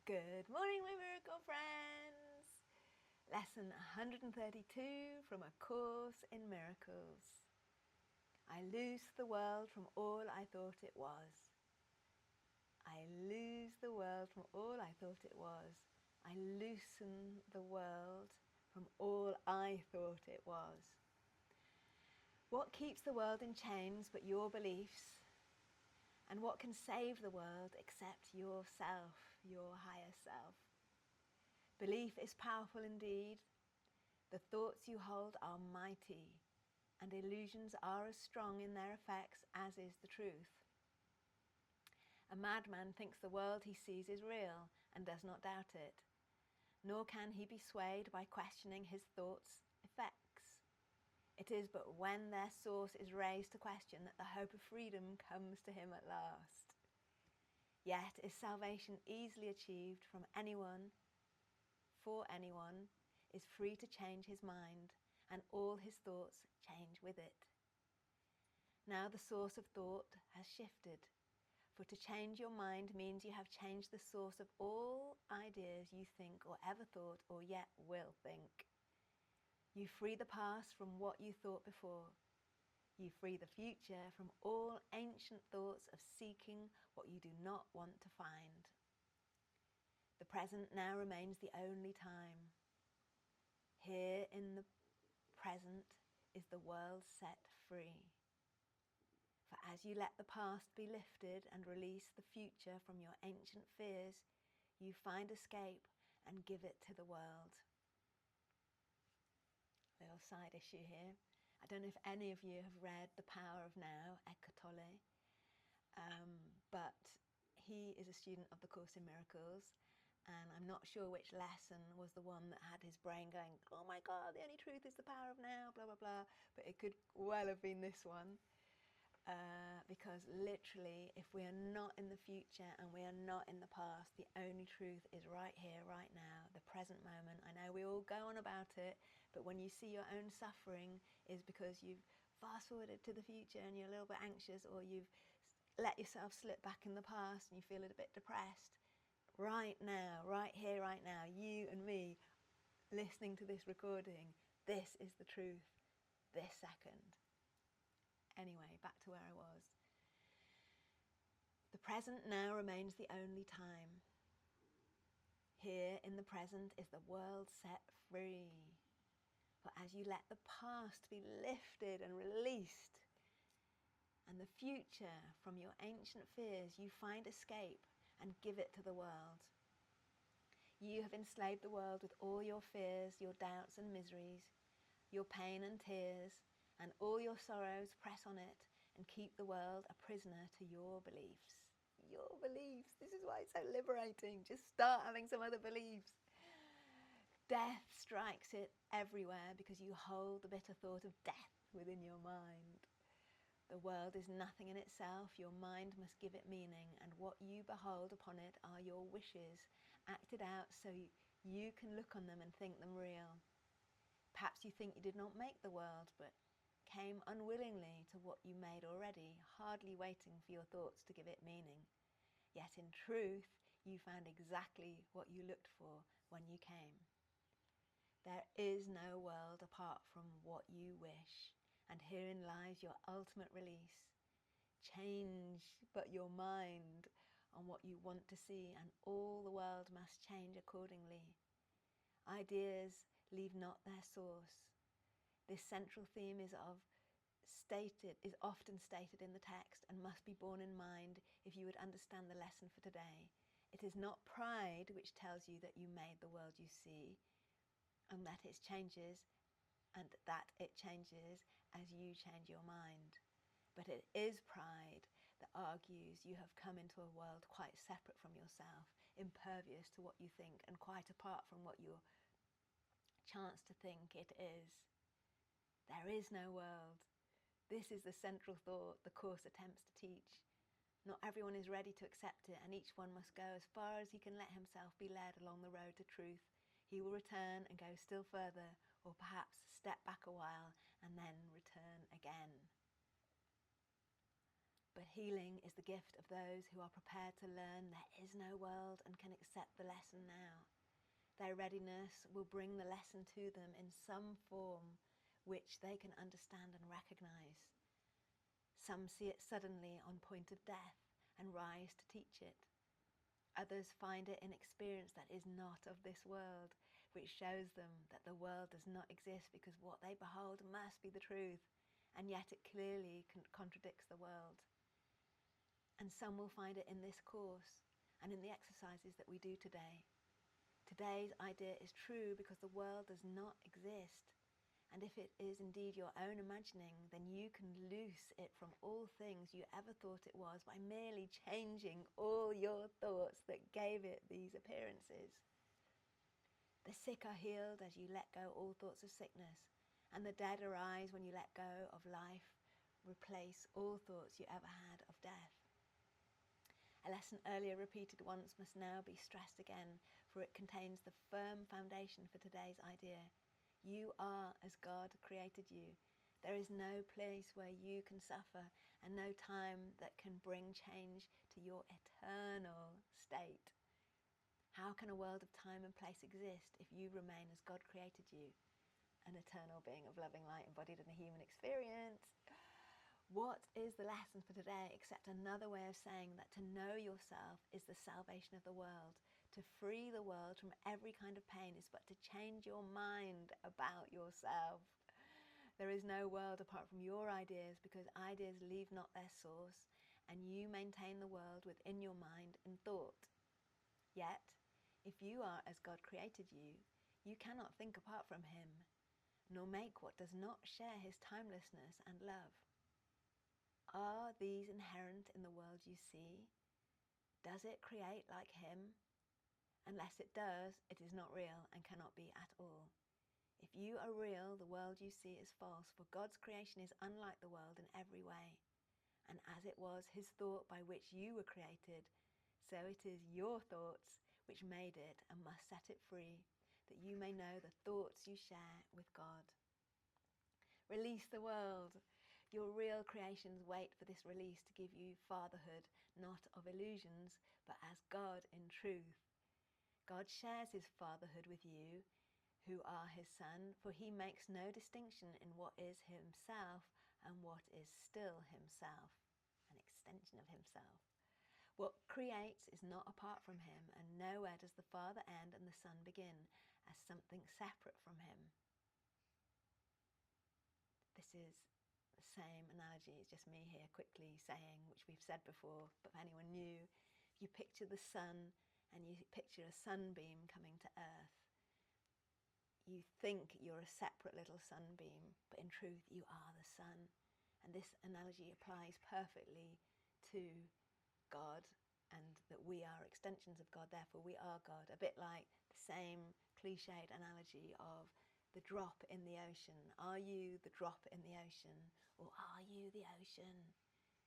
Good morning, my miracle friends. Lesson 132 from A Course in Miracles. I loose the world from all I thought it was. I lose the world from all I thought it was. I loosen the world from all I thought it was. What keeps the world in chains but your beliefs? And what can save the world except yourself, your higher self? Belief is powerful indeed. The thoughts you hold are mighty, and illusions are as strong in their effects as is the truth. A madman thinks the world he sees is real and does not doubt it, nor can he be swayed by questioning his thoughts' effects. It is but when their source is raised to question that the hope of freedom comes to him at last. Yet is salvation easily achieved from anyone, for anyone, is free to change his mind, and all his thoughts change with it. Now the source of thought has shifted, for to change your mind means you have changed the source of all ideas you think or ever thought or yet will think. You free the past from what you thought before. You free the future from all ancient thoughts of seeking what you do not want to find. The present now remains the only time. Here in the present is the world set free. For as you let the past be lifted and release the future from your ancient fears, you find escape and give it to the world. Little side issue here. I don't know if any of you have read The Power of Now, Eckhart Tolle, but he is a student of the Course in Miracles, and I'm not sure which lesson was the one that had his brain going, oh my God, the only truth is the power of now, blah, blah, blah. But it could well have been this one. Because literally, if we are not in the future and we are not in the past, the only truth is right here, right now, the present moment. I know we all go on about it, but when you see your own suffering is because you've fast forwarded to the future and you're a little bit anxious, or you've let yourself slip back in the past and you feel a bit depressed. Right now, right here, right now, you and me listening to this recording, this is the truth, this second. Anyway, back to where I was. The present now remains the only time. Here in the present is the world set free. For as you let the past be lifted and released, and the future from your ancient fears, you find escape and give it to the world. You have enslaved the world with all your fears, your doubts and miseries, your pain and tears, and all your sorrows press on it and keep the world a prisoner to your beliefs. Your beliefs. This is why it's so liberating. Just start having some other beliefs. Death strikes it everywhere because you hold the bitter thought of death within your mind. The world is nothing in itself. Your mind must give it meaning, and what you behold upon it are your wishes, acted out so you can look on them and think them real. Perhaps you think you did not make the world, but came unwillingly to what you made already, hardly waiting for your thoughts to give it meaning. Yet in truth, you found exactly what you looked for when you came. There is no world apart from what you wish, and herein lies your ultimate release. Change but your mind on what you want to see, and all the world must change accordingly. Ideas leave not their source. This central theme is often stated in the text and must be borne in mind if you would understand the lesson for today. It is not pride which tells you that you made the world you see, and that it changes as you change your mind. But it is pride that argues you have come into a world quite separate from yourself, impervious to what you think, and quite apart from what you're chance to think it is. There is no world. This is the central thought the Course attempts to teach. Not everyone is ready to accept it, and each one must go as far as he can let himself be led along the road to truth. He will return and go still further, or perhaps step back a while and then return again. But healing is the gift of those who are prepared to learn there is no world and can accept the lesson now. Their readiness will bring the lesson to them in some form which they can understand and recognize. Some see it suddenly on point of death and rise to teach it. Others find it in experience that is not of this world, which shows them that the world does not exist because what they behold must be the truth, and yet it clearly contradicts the world. And some will find it in this course and in the exercises that we do today. Today's idea is true because the world does not exist. And if it is indeed your own imagining, then you can loose it from all things you ever thought it was by merely changing all your thoughts that gave it these appearances. The sick are healed as you let go all thoughts of sickness, and the dead arise when you let go of life, replace all thoughts you ever had of death. A lesson earlier repeated once must now be stressed again, for it contains the firm foundation for today's idea. You are as God created you. There is no place where you can suffer and no time that can bring change to your eternal state. How can a world of time and place exist if you remain as God created you, an eternal being of loving light embodied in a human experience? What is the lesson for today except another way of saying that to know yourself is the salvation of the world? To free the world from every kind of pain is but to change your mind about yourself. There is no world apart from your ideas, because ideas leave not their source, and you maintain the world within your mind and thought. Yet, if you are as God created you, you cannot think apart from Him, nor make what does not share His timelessness and love. Are these inherent in the world you see? Does it create like Him? Unless it does, it is not real and cannot be at all. If you are real, the world you see is false, for God's creation is unlike the world in every way. And as it was His thought by which you were created, so it is your thoughts which made it and must set it free, that you may know the thoughts you share with God. Release the world. Your real creations wait for this release to give you fatherhood, not of illusions, but as God in truth. God shares His fatherhood with you, who are His Son, for He makes no distinction in what is Himself and what is still Himself, an extension of Himself. What creates is not apart from Him, and nowhere does the Father end and the Son begin, as something separate from Him. This is the same analogy, it's just me here quickly saying, which we've said before, but if anyone new, if you picture the sun and you picture a sunbeam coming to earth, you think you're a separate little sunbeam, but in truth you are the sun. And this analogy applies perfectly to God, and that we are extensions of God, therefore we are God. A bit like the same cliched analogy of the drop in the ocean. Are you the drop in the ocean, or are you the ocean?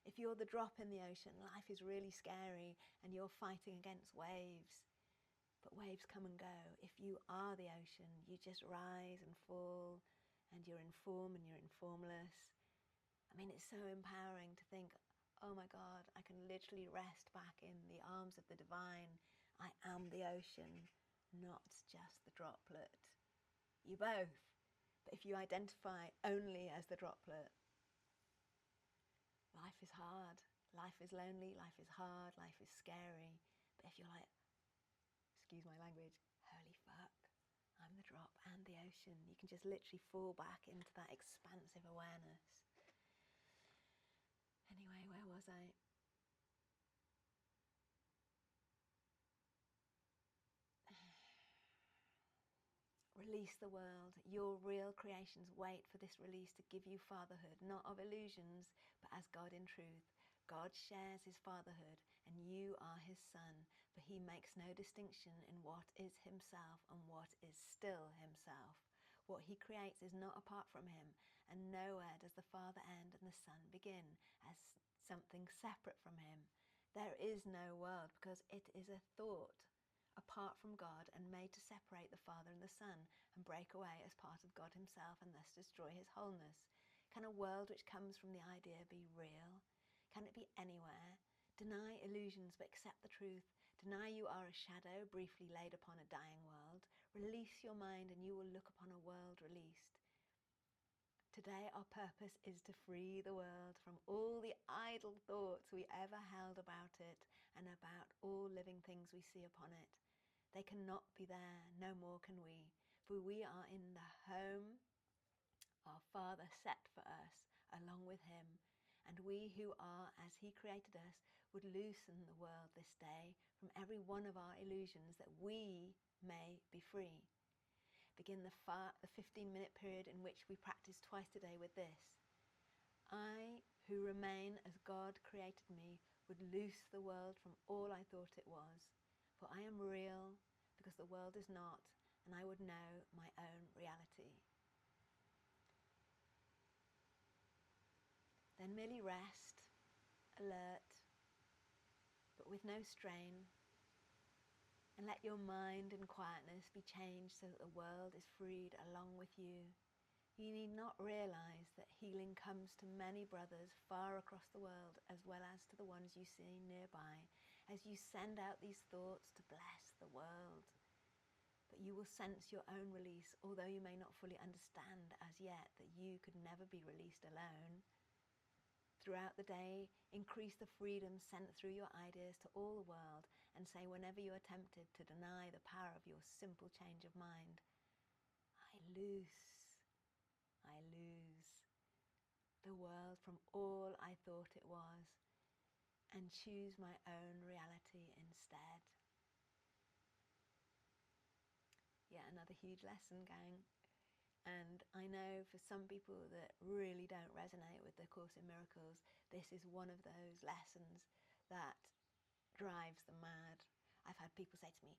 If you're the drop in the ocean, life is really scary and you're fighting against waves. But waves come and go. If you are the ocean, you just rise and fall, and you're in form and you're in formless. I mean, it's so empowering to think, oh my God, I can literally rest back in the arms of the divine. I am the ocean, not just the droplet. You both. But if you identify only as the droplet, life is hard. Life is lonely, life is hard, life is scary. But if you're like, excuse my language, holy fuck, I'm the drop and the ocean, you can just literally fall back into that expansive awareness. Anyway, where was I? Release the world. Your real creations wait for this release to give you fatherhood, not of illusions, but as God in truth. God shares His fatherhood, and you are His Son, for He makes no distinction in what is Himself and what is still Himself. What He creates is not apart from Him, and nowhere does the Father end and the Son begin, as something separate from Him. There is no world, because it is a thought apart from God and made to separate the Father and the Son and break away as part of God Himself and thus destroy His wholeness. Can a world which comes from the idea be real? Can it be anywhere? Deny illusions but accept the truth. Deny you are a shadow briefly laid upon a dying world. Release your mind and you will look upon a world released. Today our purpose is to free the world from all the idle thoughts we ever held about it and about all living things we see upon it. They cannot be there, no more can we, for we are in the home our Father set for us along with him, and we who are as he created us would loosen the world this day from every one of our illusions that we may be free. Begin the 15-minute period in which we practice twice a day with this. I, who remain as God created me, would loose the world from all I thought it was, for I am real because the world is not, and I would know my own reality. Then merely rest, alert, but with no strain, and let your mind and quietness be changed so that the world is freed along with you. You need not realize that healing comes to many brothers far across the world as well as to the ones you see nearby as you send out these thoughts to bless the world. But you will sense your own release, although you may not fully understand as yet that you could never be released alone. Throughout the day, increase the freedom sent through your ideas to all the world and say whenever you are tempted to deny the power of your simple change of mind, I lose the world from all I thought it was and choose my own reality instead. Yet another huge lesson, gang. And I know for some people that really don't resonate with the Course in Miracles, this is one of those lessons that drives them mad. I've had people say to me,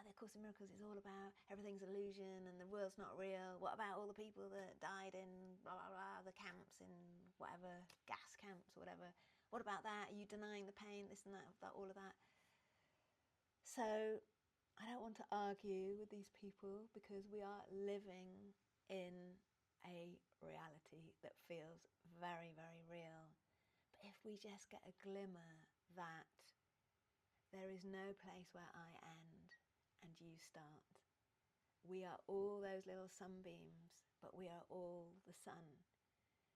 the Course in Miracles is all about everything's illusion and the world's not real. What about all the people that died in blah, blah, blah, the camps in whatever, gas camps or whatever? What about that? Are you denying the pain, this and that, all of that? So I don't want to argue with these people because we are living in a reality that feels very, very real. But if we just get a glimmer that there is no place where I end and you start. We are all those little sunbeams, but we are all the sun.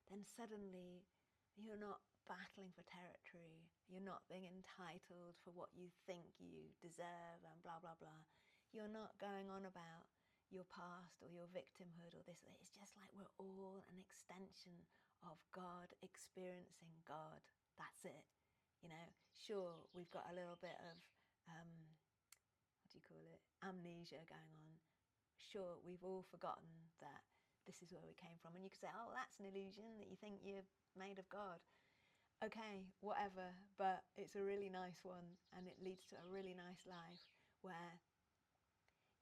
Then suddenly you're not battling for territory. You're not being entitled for what you think you deserve and blah, blah, blah. You're not going on about your past or your victimhood or this. It's just like we're all an extension of God, experiencing God. That's it. You know, sure, we've got a little bit of, amnesia going on. Sure, we've all forgotten that this is where we came from. And you could say, oh, that's an illusion that you think you're made of God. Okay, whatever, but it's a really nice one and it leads to a really nice life where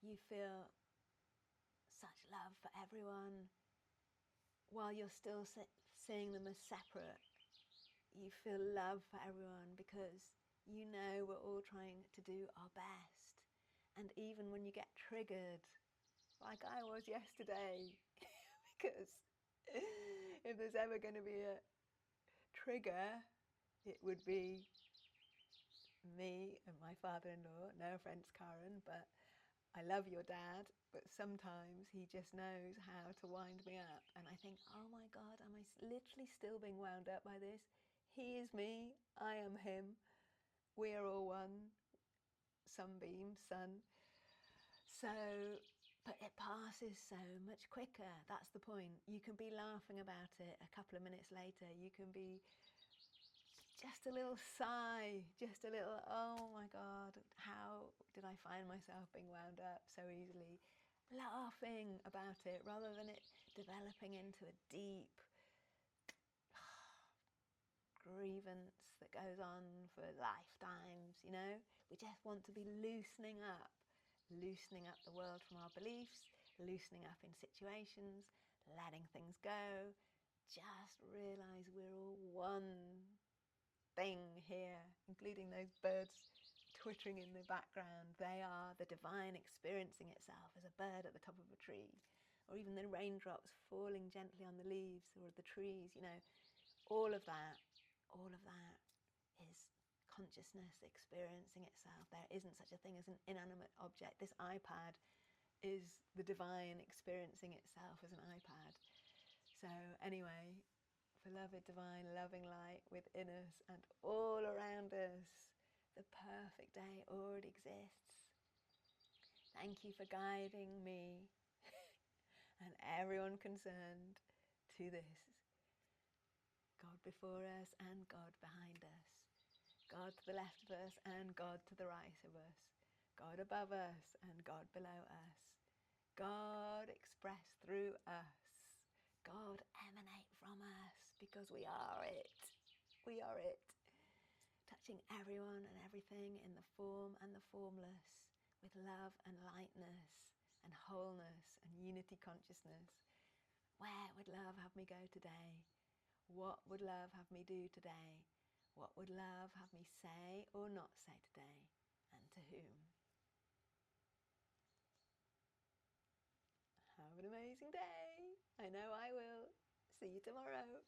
you feel such love for everyone while you're still seeing them as separate. You feel love for everyone because you know we're all trying to do our best. And even when you get triggered, like I was yesterday, because if there's ever going to be a trigger, it would be me and my father-in-law. No offence, Karen, but I love your dad, but sometimes he just knows how to wind me up. And I think, oh my God, am I literally still being wound up by this? He is me, I am him. We are all one, sunbeam, sun. So, but it passes so much quicker. That's the point. You can be laughing about it a couple of minutes later. You can be just a little sigh, just a little, oh my God, how did I find myself being wound up so easily? Laughing about it rather than it developing into a deep grievance that goes on for lifetimes, you know? We just want to be loosening up the world from our beliefs, loosening up in situations, letting things go. Just realise we're all one thing here, including those birds twittering in the background. They are the divine experiencing itself as a bird at the top of a tree, or even the raindrops falling gently on the leaves or the trees, you know, all of that all of that is consciousness experiencing itself. There isn't such a thing as an inanimate object. This iPad is the divine experiencing itself as an iPad. So anyway, beloved divine loving light within us and all around us, the perfect day already exists. Thank you for guiding me and everyone concerned to this. God before us and God behind us. God to the left of us and God to the right of us. God above us and God below us. God expressed through us. God emanate from us, because we are it. We are it. Touching everyone and everything in the form and the formless, with love and lightness and wholeness and unity consciousness. Where would love have me go today? What would love have me do today? What would love have me say or not say today? And to whom? Have an amazing day. I know I will. See you tomorrow.